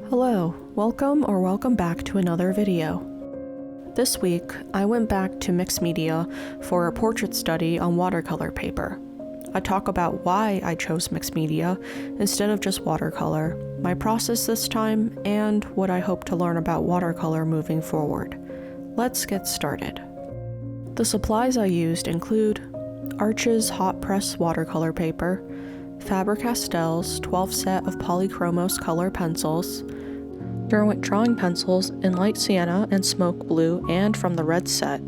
Hello, welcome back to another video. This week, I went back to mixed media for a portrait study on watercolor paper. I talk about why I chose mixed media instead of just watercolor, my process this time, and what I hope to learn about watercolor moving forward. Let's get started. The supplies I used include Arch's hot press watercolor paper, Faber-Castell's 12 set of Polychromos color pencils, Derwent Drawing Pencils in light sienna and smoke blue and from the red set,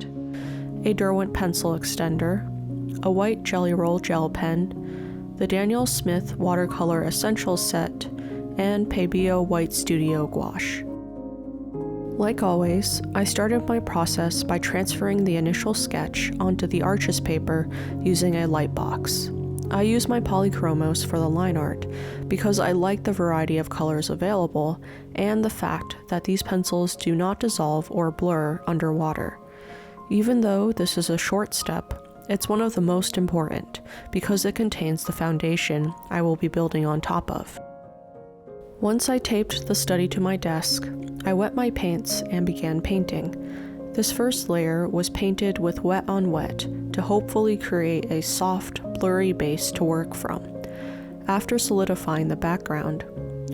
a Derwent pencil extender, a white Jelly Roll gel pen, the Daniel Smith Watercolor Essentials set, and Pebeo White Studio Gouache. Like always, I started my process by transferring the initial sketch onto the Arch's paper using a light box. I use my Polychromos for the line art because I like the variety of colors available and the fact that these pencils do not dissolve or blur underwater. Even though this is a short step, it's one of the most important because it contains the foundation I will be building on top of. Once I taped the study to my desk, I wet my paints and began painting. This first layer was painted with wet on wet to hopefully create a soft, blurry base to work from. After solidifying the background,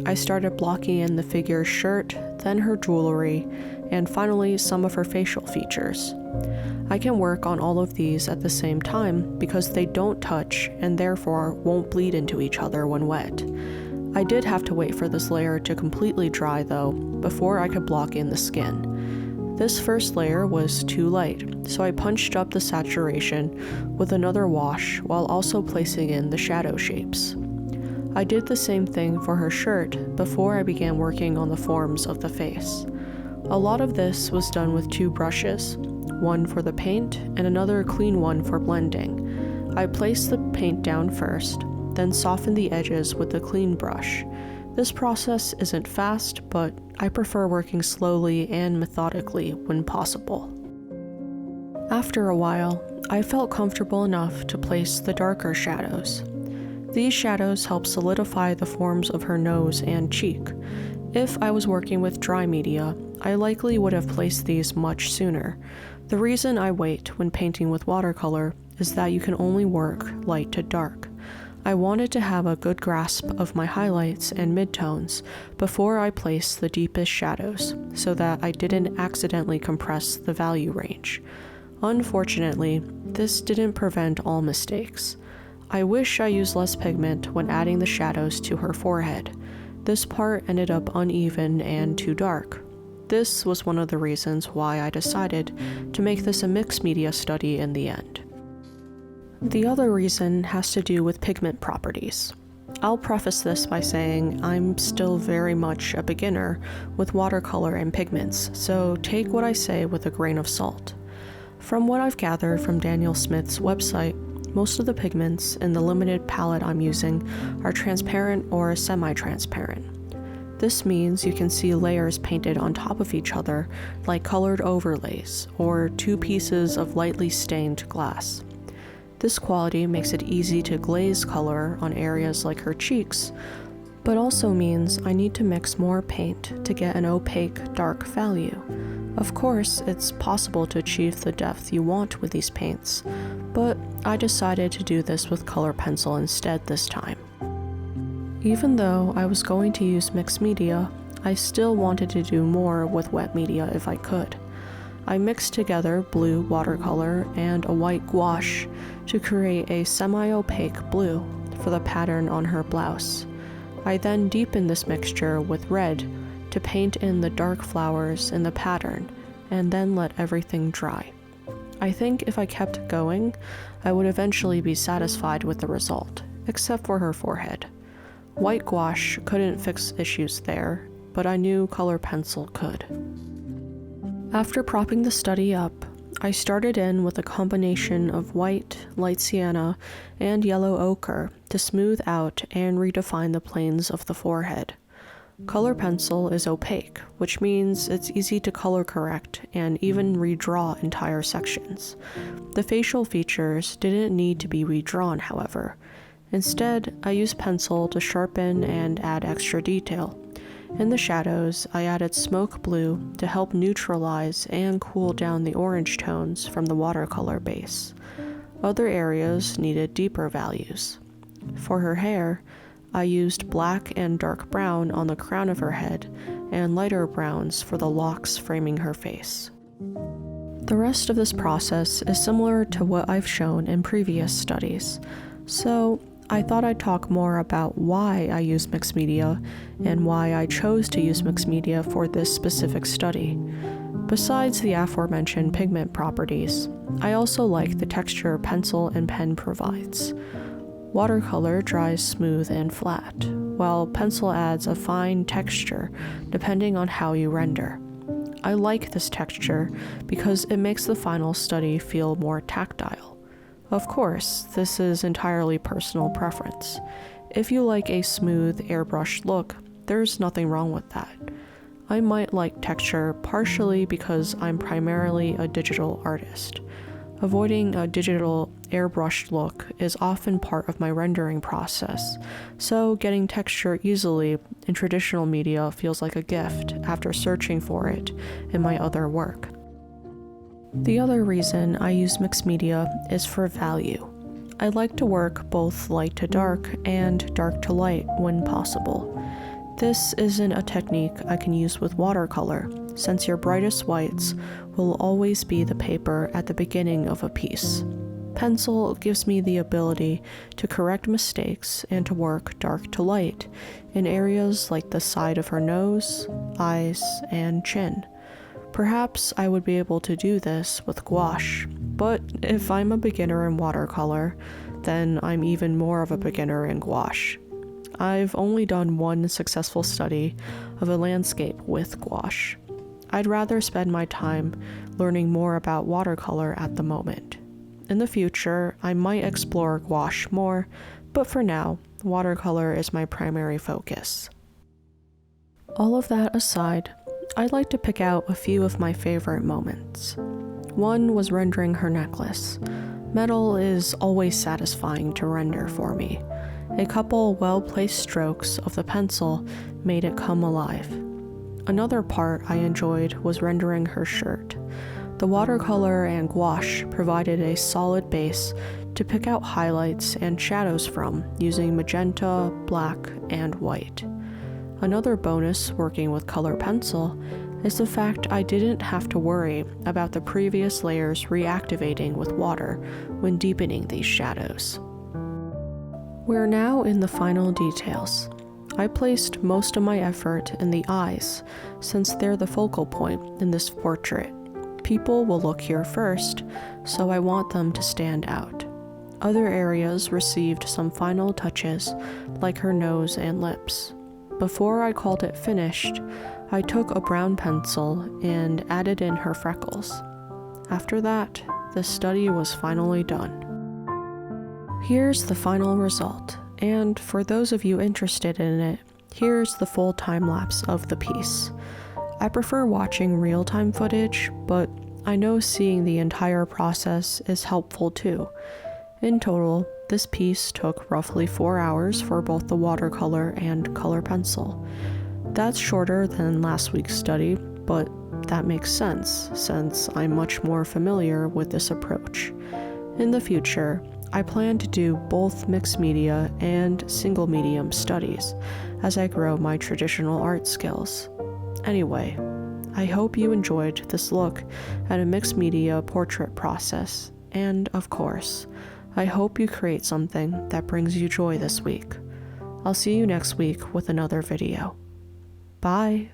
I started blocking in the figure's shirt, then her jewelry, and finally some of her facial features. I can work on all of these at the same time because they don't touch and therefore won't bleed into each other when wet. I did have to wait for this layer to completely dry though, before I could block in the skin. This first layer was too light, so I punched up the saturation with another wash while also placing in the shadow shapes. I did the same thing for her shirt before I began working on the forms of the face. A lot of this was done with two brushes, one for the paint and another clean one for blending. I placed the paint down first, then softened the edges with the clean brush. This process isn't fast, but I prefer working slowly and methodically when possible. After a while, I felt comfortable enough to place the darker shadows. These shadows help solidify the forms of her nose and cheek. If I was working with dry media, I likely would have placed these much sooner. The reason I wait when painting with watercolor is that you can only work light to dark. I wanted to have a good grasp of my highlights and midtones before I placed the deepest shadows so that I didn't accidentally compress the value range. Unfortunately, this didn't prevent all mistakes. I wish I used less pigment when adding the shadows to her forehead. This part ended up uneven and too dark. This was one of the reasons why I decided to make this a mixed media study in the end. The other reason has to do with pigment properties. I'll preface this by saying I'm still very much a beginner with watercolor and pigments, so take what I say with a grain of salt. From what I've gathered from Daniel Smith's website, most of the pigments in the limited palette I'm using are transparent or semi-transparent. This means you can see layers painted on top of each other like colored overlays or two pieces of lightly stained glass. This quality makes it easy to glaze color on areas like her cheeks, but also means I need to mix more paint to get an opaque, dark value. Of course, it's possible to achieve the depth you want with these paints, but I decided to do this with color pencil instead this time. Even though I was going to use mixed media, I still wanted to do more with wet media if I could. I mixed together blue watercolor and a white gouache to create a semi-opaque blue for the pattern on her blouse. I then deepened this mixture with red to paint in the dark flowers in the pattern and then let everything dry. I think if I kept going, I would eventually be satisfied with the result, except for her forehead. White gouache couldn't fix issues there, but I knew color pencil could. After propping the study up, I started in with a combination of white, light sienna, and yellow ochre to smooth out and redefine the planes of the forehead. Color pencil is opaque, which means it's easy to color correct and even redraw entire sections. The facial features didn't need to be redrawn, however. Instead, I used pencil to sharpen and add extra detail. In the shadows, I added smoke blue to help neutralize and cool down the orange tones from the watercolor base. Other areas needed deeper values. For her hair, I used black and dark brown on the crown of her head and lighter browns for the locks framing her face. The rest of this process is similar to what I've shown in previous studies, so I thought I'd talk more about why I use mixed media and why I chose to use mixed media for this specific study. Besides the aforementioned pigment properties, I also like the texture pencil and pen provides. Watercolor dries smooth and flat, while pencil adds a fine texture depending on how you render. I like this texture because it makes the final study feel more tactile. Of course, this is entirely personal preference. If you like a smooth, airbrushed look, there's nothing wrong with that. I might like texture partially because I'm primarily a digital artist. Avoiding a digital, airbrushed look is often part of my rendering process, so getting texture easily in traditional media feels like a gift after searching for it in my other work. The other reason I use mixed media is for value. I like to work both light to dark and dark to light when possible. This isn't a technique I can use with watercolor, since your brightest whites will always be the paper at the beginning of a piece. Pencil gives me the ability to correct mistakes and to work dark to light in areas like the side of her nose, eyes, and chin. Perhaps I would be able to do this with gouache, but if I'm a beginner in watercolor, then I'm even more of a beginner in gouache. I've only done one successful study of a landscape with gouache. I'd rather spend my time learning more about watercolor at the moment. In the future, I might explore gouache more, but for now, watercolor is my primary focus. All of that aside, I'd like to pick out a few of my favorite moments. One was rendering her necklace. Metal is always satisfying to render for me. A couple well-placed strokes of the pencil made it come alive. Another part I enjoyed was rendering her shirt. The watercolor and gouache provided a solid base to pick out highlights and shadows from using magenta, black, and white. Another bonus working with color pencil is the fact I didn't have to worry about the previous layers reactivating with water when deepening these shadows. We're now in the final details. I placed most of my effort in the eyes, since they're the focal point in this portrait. People will look here first, so I want them to stand out. Other areas received some final touches, like her nose and lips. Before I called it finished, I took a brown pencil and added in her freckles. After that, the study was finally done. Here's the final result, and for those of you interested in it, here's the full time-lapse of the piece. I prefer watching real-time footage, but I know seeing the entire process is helpful too. In total, this piece took roughly 4 hours for both the watercolor and color pencil. That's shorter than last week's study, but that makes sense since I'm much more familiar with this approach. In the future, I plan to do both mixed media and single medium studies as I grow my traditional art skills. Anyway, I hope you enjoyed this look at a mixed media portrait process, and of course, I hope you create something that brings you joy this week. I'll see you next week with another video. Bye!